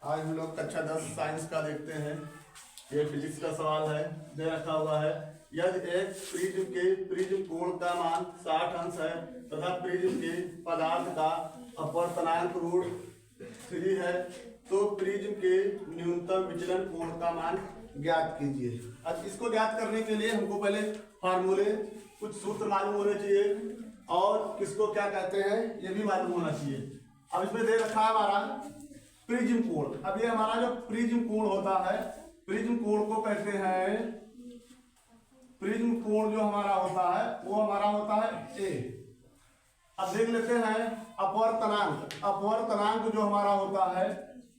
आज हम लोग कक्षा 10 साइंस का देखते हैं। ये फिजिक्स का सवाल है, दे रखा हुआ है। यदि एक प्रिज्म कोण का मान 60 अंश है तथा प्रिज्म के पदार्थ का अपवर्तनांक √3 है, तो प्रिज्म के न्यूनतम विचलन कोण का मान ज्ञात कीजिए। अब इसको ज्ञात करने के लिए हमको पहले फार्मूले, कुछ सूत्र मालूम होने चाहिए और किसको क्या कहते हैं ये भी मालूम होना चाहिए। अब इसमें दे रखा है हमारा प्रिज्म कोण। अब ये हमारा जो प्रिज्म कोण होता है, प्रिज्म कोण को कहते हैं, प्रिज्म कोण जो हमारा होता है वो हमारा होता है ए। अब देख लेते हैं अपवर्तनांक। अपवर्तनांक जो हमारा होता है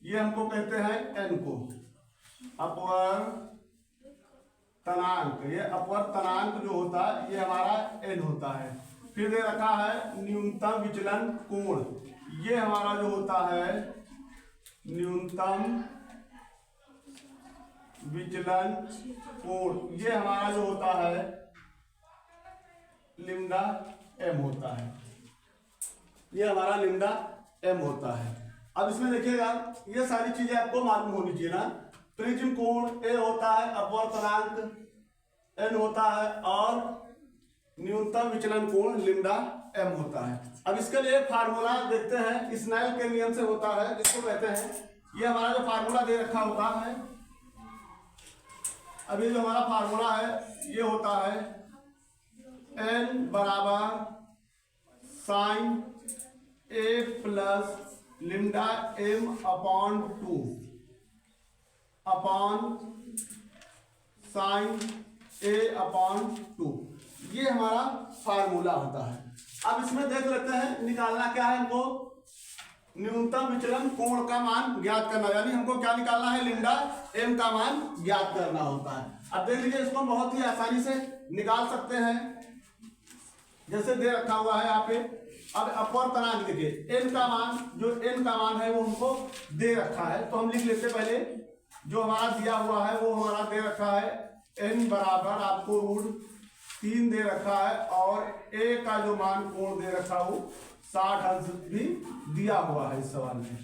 ये हमको कहते हैं एन को। अपवर्तनांक, ये अपवर्तनांक जो होता है ये हमारा एन होता है। फिर दे रखा है न्यूनतम विचलन कोण। ये हमारा जो होता है न्यूनतम विचलन कोण, ये हमारा जो होता है लिम्डा एम होता है। ये हमारा लिम्डा एम होता है। अब इसमें देखिएगा ये सारी चीजें आपको मालूम होनी चाहिए ना। प्रिज्म कोण ए होता है, अपवर्तनांक एन होता है और न्यूनतम विचलन कोण लिम्डा एम होता है। अब इसके लिए फार्मूला देखते हैं, स्नेल के नियम से होता है, जिसको कहते हैं, ये हमारा जो फार्मूला दे रखा होता है, अभी जो हमारा फार्मूला है ये होता है एन बराबर sine A plus lambda M upon 2 upon sine A upon 2। ये हमारा फार्मूला होता है। अब इसमें देख लेते हैं निकालना क्या है हमको, न्यूनतम विचलन कोण का मान ज्ञात करना, यानी हमको क्या निकालना है, लिम्डा एम का मान ज्ञात करना होता है। अब देख लीजिए इसको बहुत ही आसानी से निकाल सकते हैं, जैसे दे रखा हुआ है यहाँ पे। अब अपवर्तनांक देखिए, एन का मान, जो एन का मान है वो हमको दे रखा है, तो हम लिख लेते पहले जो हमारा दिया हुआ है वो हमारा दे रखा है एन बराबर आपको √3 दे रखा है और ए का जो मान कोण दे रखा हो 60 अंश भी दिया हुआ है। इस सवाल में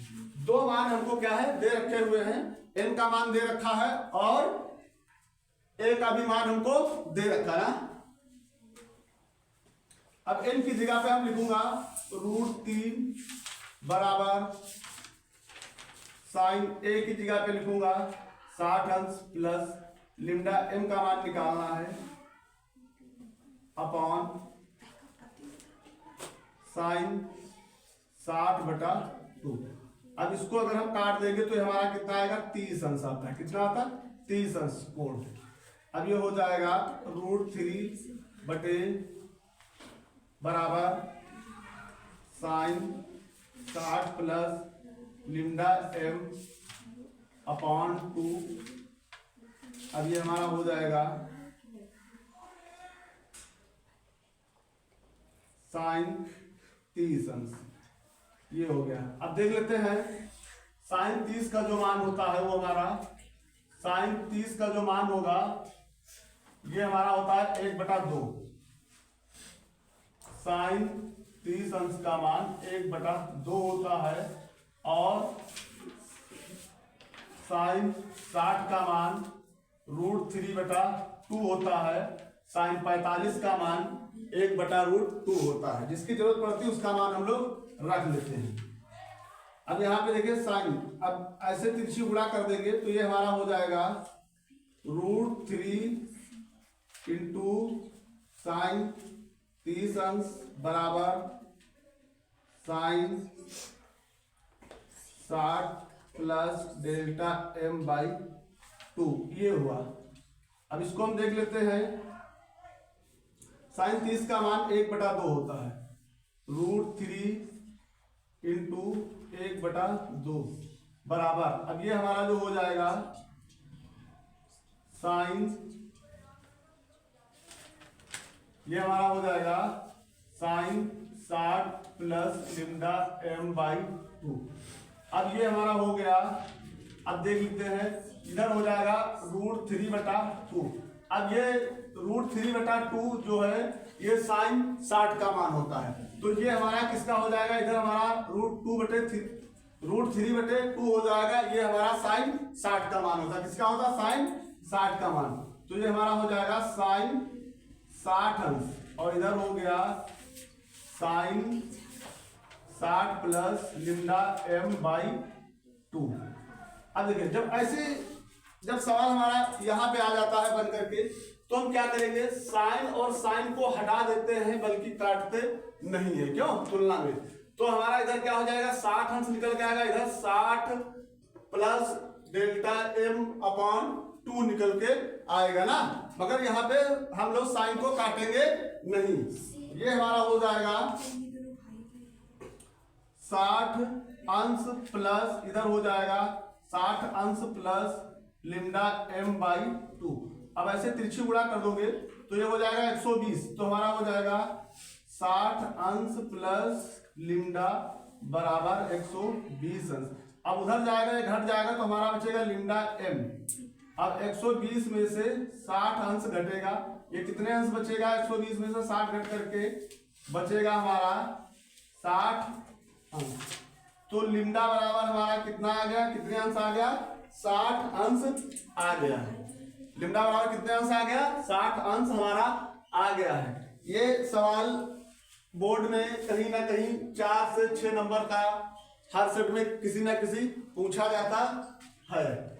दो मान हमको क्या है दे रखे हुए हैं, एन का मान दे रखा है और ए का भी मान हमको दे रखा है ना। अब एन की जगह पे हम लिखूंगा √3 बराबर साइन ए की जगह पे लिखूंगा 60 अंश प्लस लिम्डा एम का मान निकालना है अपॉन साइन 60/2। अब इसको अगर हम काट देंगे तो हमारा कितना आएगा, 30 अंश आता है। कितना आता है, 30 अंश कोण। अब ये हो जाएगा √3 बराबर sign 60 plus lambda M upon 2। अब ये हमारा हो जाएगा साइन 30 अंश, ये हो गया। अब देख लेते हैं साइन 30 का जो मान होता है वो हमारा, साइन 30 का जो मान होगा ये हमारा होता है 1/2। साइन 30 अंश का मान 1/2 होता है और साइन 60 का मान √3/2 होता है। साइन 45 का मान 1/√2 होता है। जिसकी जरूरत पड़ती है उसका मान हम लोग रख लेते हैं। अब यहाँ पे देखिए साइन, अब ऐसे तिरछी गुणा कर देंगे तो ये हमारा हो जाएगा √3 इंटू साइन 30 अंश बराबर साइन 60 प्लस डेल्टा m/2, ये हुआ। अब इसको हम देख लेते हैं, साइन 30 का मान 1/2 होता है, √3 इंटू 1/2 बराबर, अब ये हमारा जो हो जाएगा साइन, ये हमारा हो जाएगा साइन 60 प्लस लिम्डा m/2। अब ये हमारा हो गया। अब देख लेते हैं इधर हो जाएगा √3/2। अब ये √3/2 जो है ये साइन 60 का मान होता है, तो ये हमारा किसका हो जाएगा, इधर हमारा √2/3 √3/2 हो जाएगा। ये हमारा साइन 60 का मान होता है। किसका होता है? साइन 60 का मान। तो ये हमारा हो जाएगा साइन 60 अंश और इधर हो गया साइन 60 प्लस लिम्डा m/2। अब देखिए जब सवाल हमारा यहाँ पे आ जाता है बन करके तो हम क्या करेंगे, साइन और साइन को हटा देते हैं बल्कि काटते नहीं है। क्यों? तुलना में। तो हमारा इधर क्या हो जाएगा, 60 अंश निकल के आएगा, इधर 60 प्लस डेल्टा m/2 निकल के आएगा ना। मगर यहाँ पे हम लोग साइन को काटेंगे नहीं। ये हमारा हो जाएगा 60 अंश प्लस इधर हो जाएगा 60 अंश प्लस लिम्डा m/2। अब ऐसे तिरछी गुणा कर दोगे तो ये हो जाएगा 120। तो हमारा हो जाएगा 60 अंश प्लस लिम्डा बराबर 120 अंश। अब उधर जाएगा, ये घट जाएगा तो हमारा बचेगा लिम्डा m। अब 120 में से 60 अंश घटेगा, ये कितने अंश बचेगा? 120 में से 60 घट करके बचेगा हमारा 60 अंश। तो लिम्डा बराबर हमारा कितना आ गया, कितने अंश आ गया? 60 अंश आ गया है। लिम्डा बराबर कितने अंश आ गया? 60 अंश हमारा आ गया है। ये सवाल बोर्ड में कहीं ना कहीं 4 से 6 नंबर का हर सेट में किसी ना किसी पूछा जाता है।